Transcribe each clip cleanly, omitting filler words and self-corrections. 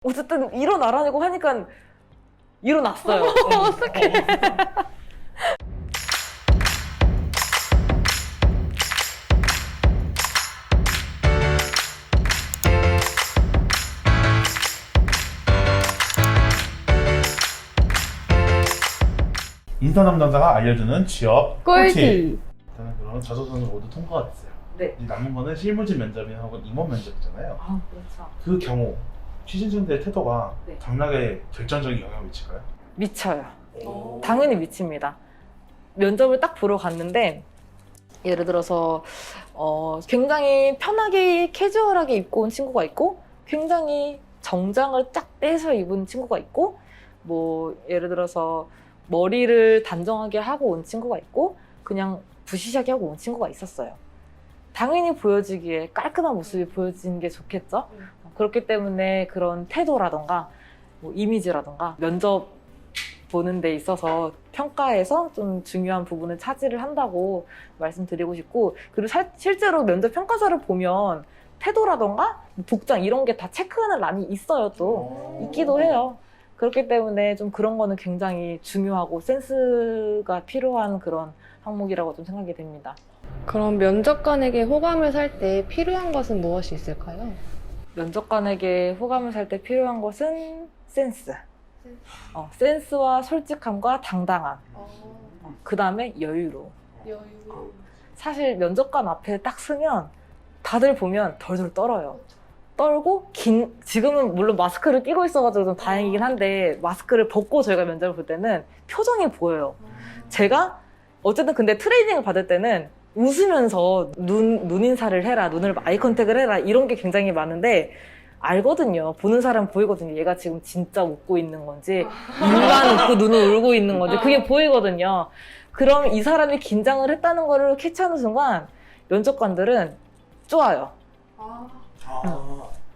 어쨌든 일어나라고 하니까 일어났어요. 어떡해. 인턴 담당자가 알려주는 취업 꿀팁. 꿀팁. 저는 그럼 자소서는 모두 통과가 됐어요. 네. 이제 남은 거는 실무진 면접이나 혹은 임원 면접이잖아요. 아, 그렇죠. 그 경우 취준생들의 태도가 네. 당락에 결정적인 영향을 미칠까요? 미쳐요. 오. 당연히 미칩니다. 면접을 딱 보러 갔는데 예를 들어서 굉장히 편하게 캐주얼하게 입고 온 친구가 있고 굉장히 정장을 쫙 떼서 입은 친구가 있고 뭐 예를 들어서 머리를 단정하게 하고 온 친구가 있고 그냥 부시시하게 하고 온 친구가 있었어요. 당연히 보여지기에 깔끔한 모습이 보여지는 게 좋겠죠. 그렇기 때문에 그런 태도라던가 뭐 이미지라던가 면접 보는 데 있어서 평가에서 좀 중요한 부분을 차지를 한다고 말씀드리고 싶고, 그리고 실제로 면접 평가서를 보면 태도라던가 복장 이런 게 다 체크하는 란이 있어요. 또 있기도 해요. 그렇기 때문에 좀 그런 거는 굉장히 중요하고 센스가 필요한 그런 항목이라고 좀 생각이 됩니다. 그럼 면접관에게 호감을 살 때 필요한 것은 무엇이 있을까요? 면접관에게 호감을 살 때 필요한 것은 센스. 센스와 솔직함과 당당함. 그 다음에 여유로움. 사실 면접관 앞에 딱 서면 다들 보면 덜덜 떨어요. 떨고 지금은 물론 마스크를 끼고 있어가지고 좀 다행이긴 한데 마스크를 벗고 저희가 면접을 볼 때는 표정이 보여요. 제가 어쨌든 근데 트레이닝을 받을 때는 웃으면서 눈 인사를 해라, 눈을 아이 컨택을 해라 이런 게 굉장히 많은데 알거든요. 보는 사람 보이거든요. 얘가 지금 진짜 웃고 있는 건지 입만 웃고 눈을 울고 있는 건지 그게 보이거든요. 그럼 이 사람이 긴장을 했다는 거를 캐치하는 순간 면접관들은 좋아요.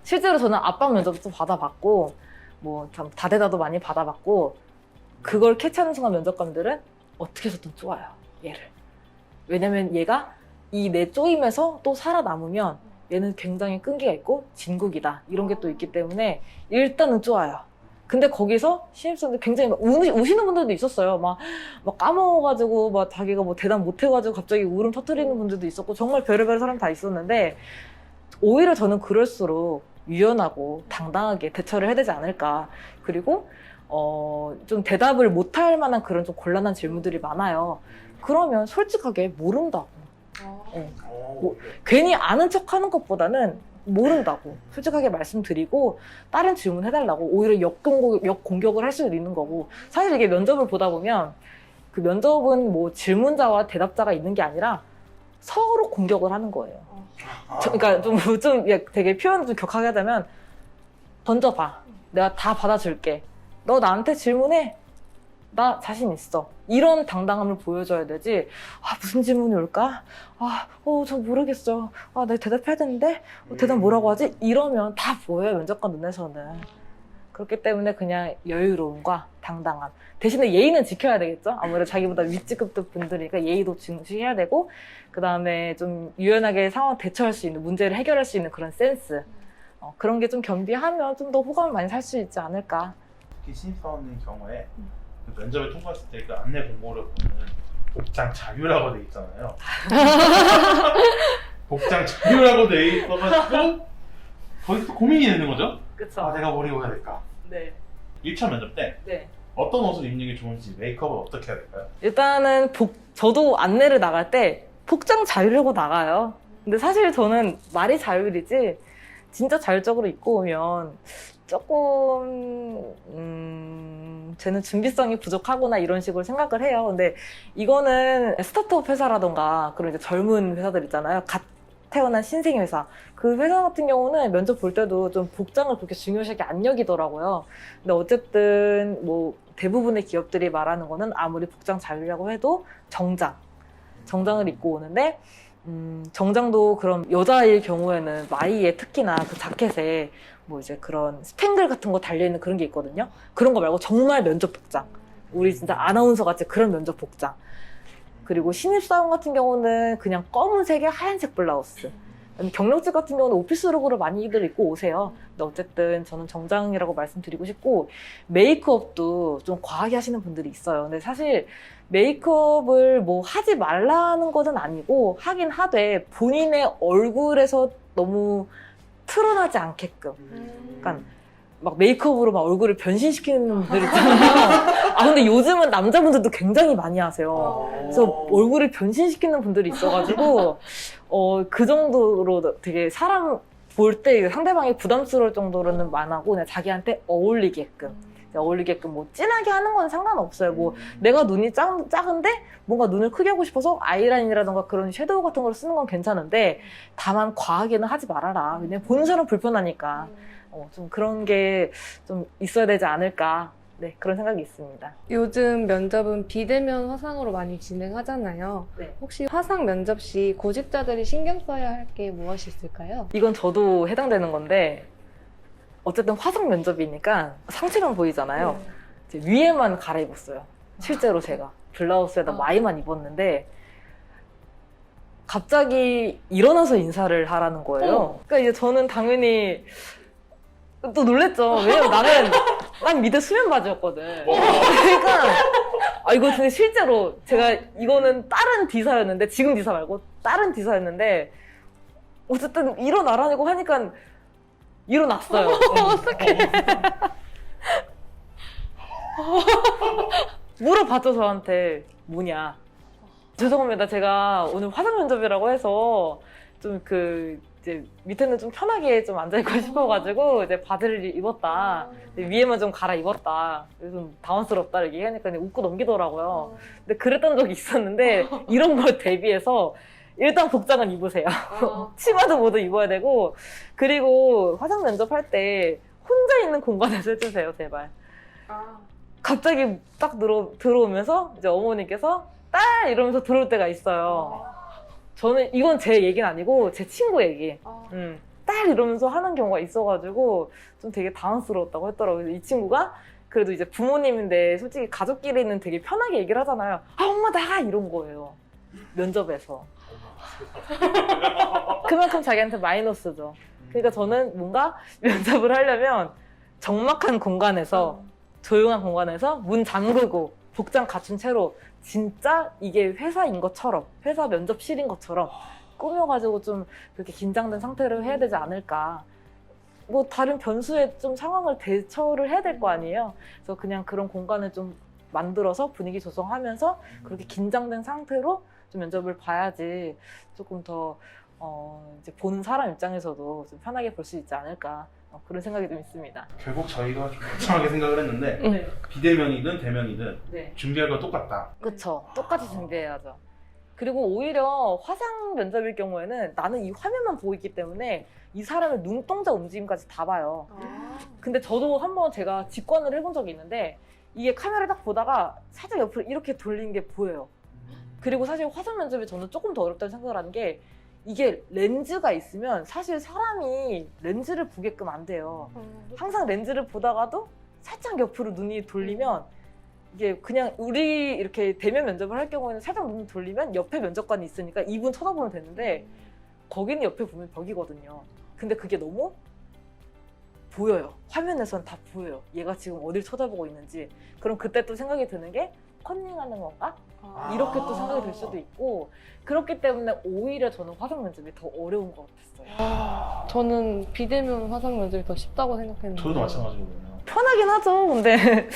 실제로 저는 압박 면접도 받아봤고 뭐 참 다대다도 많이 받아봤고 그걸 캐치하는 순간 면접관들은 어떻게 해서든 좋아요. 얘를. 왜냐면 얘가 이 내 쪼임에서 또 살아남으면 얘는 굉장히 끈기가 있고 진국이다 이런 게 또 있기 때문에 일단은 좋아요. 근데 거기서 신입사원들 굉장히 막 우시는 분들도 있었어요. 막 까먹어가지고 막 자기가 뭐 대답 못해가지고 갑자기 울음 터뜨리는 분들도 있었고 정말 별의별 사람 다 있었는데 오히려 저는 그럴수록 유연하고 당당하게 대처를 해야 되지 않을까. 그리고 좀 대답을 못할 만한 그런 좀 곤란한 질문들이 많아요. 그러면 솔직하게 모른다고. 뭐, 괜히 아는 척 하는 것보다는 모른다고 솔직하게 말씀드리고 다른 질문 해달라고 오히려 역공격을 할 수도 있는 거고 사실 이게 면접을 보다 보면 그 면접은 뭐 질문자와 대답자가 있는 게 아니라 서로 공격을 하는 거예요. 그러니까 좀 되게 표현 좀 격하게 하자면 던져봐. 내가 다 받아줄게. 너 나한테 질문해. 나 자신 있어. 이런 당당함을 보여줘야 되지. 무슨 질문이 올까? 저 모르겠어. 내가 대답해야 되는데? 대답 뭐라고 하지? 이러면 다 보여요, 면접관 눈에서는. 그렇기 때문에 그냥 여유로움과 당당함. 대신에 예의는 지켜야 되겠죠? 아무래도 자기보다 윗직급 분들이니까 예의도 중시해야 되고, 그 다음에 좀 유연하게 상황 대처할 수 있는, 문제를 해결할 수 있는 그런 센스. 그런 게 좀 겸비하면 좀 더 호감을 많이 살 수 있지 않을까. 특히 신입사원의 경우에 그 면접에 통과했을 때 그 안내 공고를 보면 복장 자유라고 돼 있잖아요. 복장 자유라고 돼 있어가지고 거기서 고민이 되는 거죠. 그쵸? 내가 뭘 입어야 될까? 네. 1차 면접 때 네. 어떤 옷을 입는 게 좋은지 메이크업을 어떻게 해야 될까요? 일단은 저도 안내를 나갈 때 복장 자유라고 나가요. 근데 사실 저는 말이 자율이지 진짜 자율적으로 입고 오면 조금 쟤는 준비성이 부족하구나 이런 식으로 생각을 해요. 근데 이거는 스타트업 회사라던가 그런 이제 젊은 회사들 있잖아요. 갓 태어난 신생 회사. 그 회사 같은 경우는 면접 볼 때도 좀 복장을 그렇게 중요시하게 안 여기더라고요. 근데 어쨌든 뭐 대부분의 기업들이 말하는 거는 아무리 복장 자유라고 해도 정장을 입고 오는데 정장도 그럼 여자일 경우에는 마이에 특히나 그 자켓에 뭐 이제 그런 스팽글 같은 거 달려있는 그런 게 있거든요. 그런 거 말고 정말 면접 복장. 우리 진짜 아나운서 같이 그런 면접 복장. 그리고 신입사원 같은 경우는 그냥 검은색에 하얀색 블라우스. 경력직 같은 경우는 오피스룩으로 많이들 입고 오세요. 근데 어쨌든 저는 정장이라고 말씀드리고 싶고, 메이크업도 좀 과하게 하시는 분들이 있어요. 근데 사실 메이크업을 뭐 하지 말라는 것은 아니고, 하긴 하되 본인의 얼굴에서 너무 드러나지 않게끔. 약간 막 메이크업으로 막 얼굴을 변신시키는 분들 있잖아요. 아, 근데 요즘은 남자분들도 굉장히 많이 하세요. 그래서 얼굴을 변신시키는 분들이 있어가지고, 그 정도로 되게 사람 볼 때 상대방이 부담스러울 정도로는 많아고, 그냥 자기한테 어울리게끔 뭐 진하게 하는 건 상관없어요. 뭐 내가 눈이 작은데 뭔가 눈을 크게 하고 싶어서 아이라인이라던가 그런 섀도우 같은 걸 쓰는 건 괜찮은데, 다만 과하게는 하지 말아라. 왜냐면 보는 사람 불편하니까. 좀 그런 게 좀 있어야 되지 않을까. 네, 그런 생각이 있습니다. 요즘 면접은 비대면 화상으로 많이 진행하잖아요. 네. 혹시 화상 면접 시 구직자들이 신경 써야 할 게 무엇이 있을까요? 이건 저도 해당되는 건데, 어쨌든 화상 면접이니까 상체만 보이잖아요. 이제 위에만 갈아입었어요. 실제로 제가 블라우스에다 마이만 입었는데 갑자기 일어나서 인사를 하라는 거예요. 그러니까 이제 저는 당연히 또 놀랬죠. 왜냐면 난 밑에 수면 바지였거든. 그러니까 이거 근데 실제로 제가 이거는 다른 D사였는데, 지금 D사 말고 다른 D사였는데, 어쨌든 일어나라고 하니까 일어났어요. 어떡해. 물어봤죠, 저한테. 뭐냐. 죄송합니다. 제가 오늘 화상 면접이라고 해서 좀 이제 밑에는 좀 편하게 좀 앉아있고 싶어가지고 이제 바지를 입었다. 위에만 좀 갈아입었다. 그래서 좀 당황스럽다 이렇게 하니까 그냥 웃고 넘기더라고요. 근데 그랬던 적이 있었는데, 이런 걸 대비해서 일단 복장은 입으세요. 치마도 모두 입어야 되고, 그리고 화상 면접할 때 혼자 있는 공간에서 해주세요, 제발. 갑자기 딱 들어오면서 이제 어머니께서 딸 이러면서 들어올 때가 있어요. 저는 이건 제 얘기는 아니고 제 친구 얘기. 딸 이러면서 하는 경우가 있어가지고 좀 되게 당황스러웠다고 했더라고요. 그래서 이 친구가 그래도 이제 부모님인데 솔직히 가족끼리는 되게 편하게 얘기를 하잖아요. 아, 엄마 나가 이런 거예요. 면접에서. 그만큼 자기한테 마이너스죠. 그러니까 저는 뭔가 면접을 하려면 적막한 공간에서, 조용한 공간에서 문 잠그고 복장 갖춘 채로 진짜 이게 회사인 것처럼, 회사 면접실인 것처럼 꾸며가지고 좀 그렇게 긴장된 상태로 해야 되지 않을까. 뭐 다른 변수에 좀 상황을 대처를 해야 될 거 아니에요. 그래서 그냥 그런 공간을 좀 만들어서 분위기 조성하면서 그렇게 긴장된 상태로 좀 면접을 봐야지 조금 더 이제 보는 사람 입장에서도 좀 편하게 볼 수 있지 않을까. 그런 생각이 좀 있습니다. 결국 저희가 좀 이상하게 생각을 했는데, 네. 비대면이든 대면이든 네. 준비할 거 똑같다. 그쵸. 똑같이 준비해야죠. 그리고 오히려 화상 면접일 경우에는 나는 이 화면만 보고 있기 때문에 이 사람의 눈동자 움직임까지 다 봐요. 근데 저도 한번 제가 직관을 해본 적이 있는데, 이게 카메라 딱 보다가 살짝 옆으로 이렇게 돌리는 게 보여요. 그리고 사실 화상 면접이 저는 조금 더 어렵다고 생각을 하는 게, 이게 렌즈가 있으면 사실 사람이 렌즈를 보게끔 안 돼요. 항상 렌즈를 보다가도 살짝 옆으로 눈이 돌리면, 이게 그냥 우리 이렇게 대면 면접을 할 경우에는 살짝 눈을 돌리면 옆에 면접관이 있으니까 이분 쳐다보면 되는데, 거기는 옆에 보면 벽이거든요. 근데 그게 너무 보여요. 화면에서는 다 보여요. 얘가 지금 어딜 쳐다보고 있는지. 그럼 그때 또 생각이 드는 게, 컨닝하는 건가? 이렇게 또 생각이 들 수도 있고, 그렇기 때문에 오히려 저는 화상 면접이 더 어려운 것 같았어요. 저는 비대면 화상 면접이 더 쉽다고 생각했는데. 저도 마찬가지거든요. 편하긴 하죠, 근데.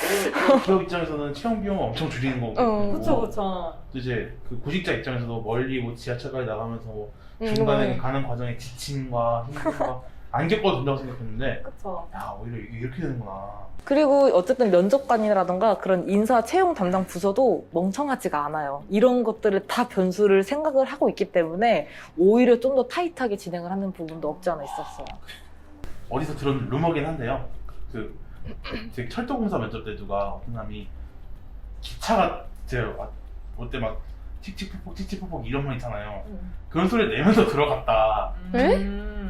기업 입장에서는 채용 비용을 엄청 줄이는 거고, 그쵸. 또 이제 그 구직자 입장에서도 멀리 뭐 지하철까지 나가면서 뭐 중간에 가는 과정에 지침과 힘듦과 안 겪어도 된다고 생각했는데, 그쵸. 야, 오히려 이게 이렇게 되는구나. 그리고 어쨌든 면접관이라던가 그런 인사 채용 담당 부서도 멍청하지가 않아요. 이런 것들을 다 변수를 생각을 하고 있기 때문에 오히려 좀 더 타이트하게 진행을 하는 부분도 없지 않아 있었어요. 어디서 들은 루머긴 한데요. 제 철도공사 면접 때 누가 어떤 사람이 기차가 올 때 막 칙칙폭폭 이런 말 있잖아요. 그런 소리를 내면서 들어갔다.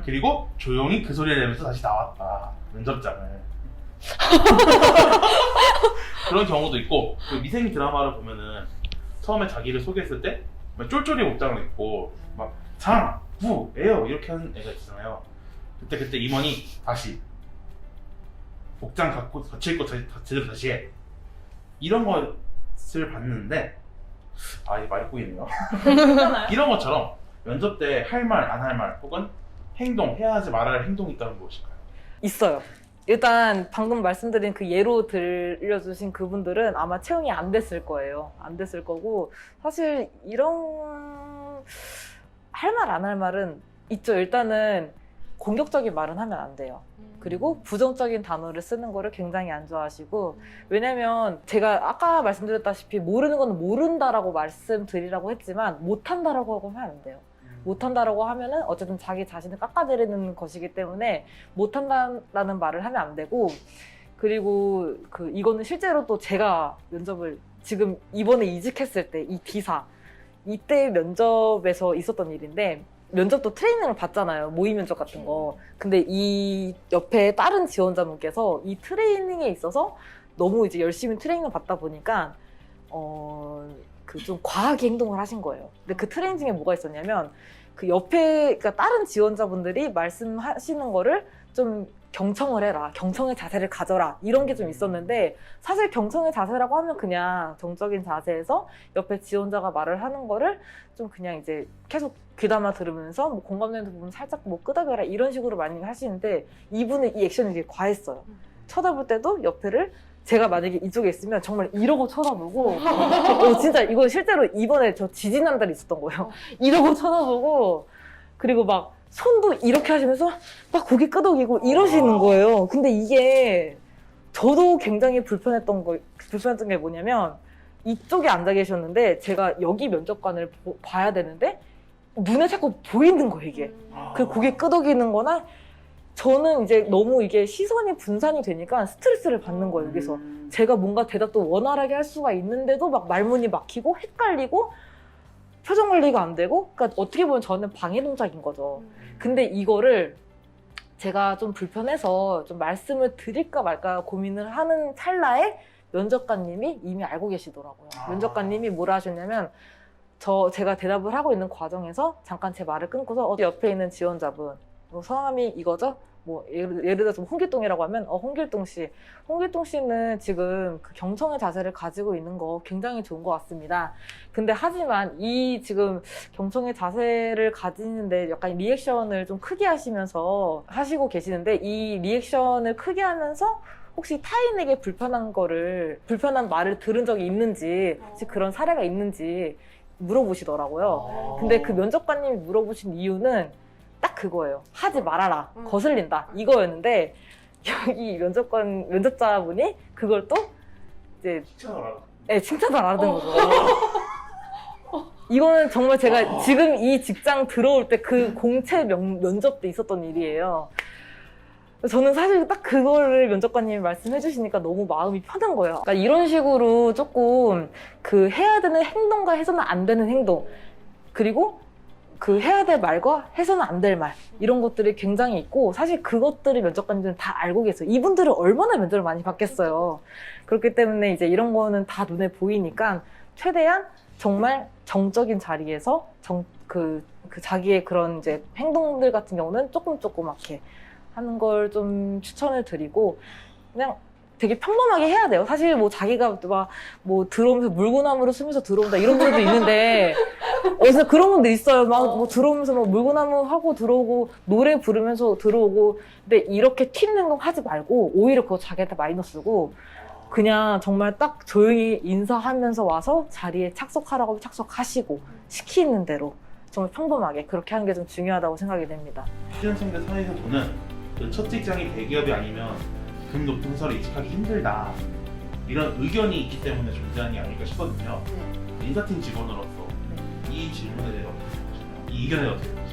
그리고 조용히 그 소리를 내면서 다시 나왔다. 면접장을. 그런 경우도 있고, 그 미생 드라마를 보면은 처음에 자기를 소개했을 때 쫄쫄이 복장을 입고 막 장! 뭐예요? 이렇게 하는 애가 있잖아요. 그때 임원이 다시 복장 갖고 거칠 거 제대로 다시 해. 이런 것을 봤는데 이게 말이 꼬이네요. 이런 것처럼 면접 때 할 말, 안 할 말, 혹은 행동, 해야 하지 말아야 할 행동이 있다면 무엇일까요? 있어요. 일단 방금 말씀드린 그 예로 들려주신 그분들은 아마 채용이 안 됐을 거예요. 안 됐을 거고 사실 이런 할 말 안 할 말은 있죠. 일단은 공격적인 말은 하면 안 돼요. 그리고 부정적인 단어를 쓰는 거를 굉장히 안 좋아하시고, 왜냐면 제가 아까 말씀드렸다시피 모르는 건 모른다라고 말씀드리라고 했지만 못한다라고 하면 안 돼요. 못한다라고 하면은 어쨌든 자기 자신을 깎아내리는 것이기 때문에 못한다라는 말을 하면 안 되고, 그리고 이거는 실제로 또 제가 면접을 지금 이번에 이직했을 때 이 D사 이때 면접에서 있었던 일인데, 면접도 트레이닝을 받잖아요. 모의 면접 같은 거. 근데 이 옆에 다른 지원자분께서 이 트레이닝에 있어서 너무 이제 열심히 트레이닝을 받다 보니까 좀 과하게 행동을 하신 거예요. 근데 그 트레이닝 중에 뭐가 있었냐면 그 옆에 그러니까 다른 지원자분들이 말씀하시는 거를 좀 경청을 해라, 경청의 자세를 가져라, 이런 게 좀 있었는데, 사실 경청의 자세라고 하면 그냥 정적인 자세에서 옆에 지원자가 말을 하는 거를 좀 그냥 이제 계속 귀담아 들으면서 뭐 공감되는 부분 살짝 뭐 끄덕여라 이런 식으로 많이 하시는데, 이분의 이 액션이 되게 과했어요. 쳐다볼 때도 옆에를 제가 만약에 이쪽에 있으면 정말 이러고 쳐다보고 진짜 이거 실제로 이번에 저 지진한 달이 있었던 거예요. 이러고 쳐다보고, 그리고 막 손도 이렇게 하시면서 막 고개 끄덕이고 이러시는 거예요. 근데 이게 저도 굉장히 불편했던 게 뭐냐면, 이쪽에 앉아 계셨는데 제가 여기 면접관을 봐야 되는데 눈에 자꾸 보이는 거예요, 이게. 그 고개 끄덕이는 거나, 저는 이제 너무 이게 시선이 분산이 되니까 스트레스를 받는 거예요, 여기서. 제가 뭔가 대답도 원활하게 할 수가 있는데도 막 말문이 막히고 헷갈리고 표정 관리가 안 되고, 그러니까 어떻게 보면 저는 방해 동작인 거죠. 근데 이거를 제가 좀 불편해서 좀 말씀을 드릴까 말까 고민을 하는 찰나에 면접관님이 이미 알고 계시더라고요. 면접관님이 뭐라 하셨냐면, 제가 대답을 하고 있는 과정에서 잠깐 제 말을 끊고서 옆에 있는 지원자분, 성함이 이거죠? 뭐 예를 들어서 홍길동이라고 하면 홍길동 씨는 지금 그 경청의 자세를 가지고 있는 거 굉장히 좋은 것 같습니다. 근데 하지만 이 지금 경청의 자세를 가지는데 약간 리액션을 좀 크게 하시고 계시는데, 이 리액션을 크게 하면서 혹시 타인에게 불편한 말을 들은 적이 있는지, 혹시 그런 사례가 있는지 물어보시더라고요. 근데 그 면접관님이 물어보신 이유는 딱 그거예요. 하지 말아라. 거슬린다. 이거였는데, 여기 면접자분이 그걸 또 이제 칭찬을 안 하던 거죠. 이거는 정말 제가 지금 이 직장 들어올 때 그 공채 면접 때 있었던 일이에요. 저는 사실 딱 그거를 면접관님이 말씀해 주시니까 너무 마음이 편한 거예요. 그러니까 이런 식으로 조금 해야 되는 행동과 해서는 안 되는 행동, 그리고 해야 될 말과 해서는 안 될 말, 이런 것들이 굉장히 있고, 사실 그것들을 면접관님들은 다 알고 계세요. 이분들은 얼마나 면접을 많이 받겠어요. 그렇기 때문에 이제 이런 거는 다 눈에 보이니까 최대한 정말 정적인 자리에서 자기의 그런 이제 행동들 같은 경우는 조그맣게 하는 걸 좀 추천을 드리고, 그냥 되게 평범하게 해야 돼요. 사실 뭐 자기가 뭐 들어오면서 물구나무를 쓰면서 들어온다 이런 분들도 있는데, 어디서 그런 분들 있어요. 막 뭐 들어오면서 막 물구나무 하고 들어오고 노래 부르면서 들어오고. 근데 이렇게 튀는 행동 하지 말고 오히려 그거 자기한테 마이너스고, 그냥 정말 딱 조용히 인사하면서 와서 자리에 착석하라고 하면 착석하시고, 시키는 대로 정말 평범하게 그렇게 하는 게 좀 중요하다고 생각이 됩니다. 취준생들 사이에서 저는 첫 직장이 대기업이 아니면 높은 회사로 이직하기 힘들다, 이런 의견이 있기 때문에 존재하는 게 아닐까 싶거든요. 인사팀 직원으로서 이 질문에 대해 어떻게 생각하시나요? 이 의견에 어떻게 생각하시나요?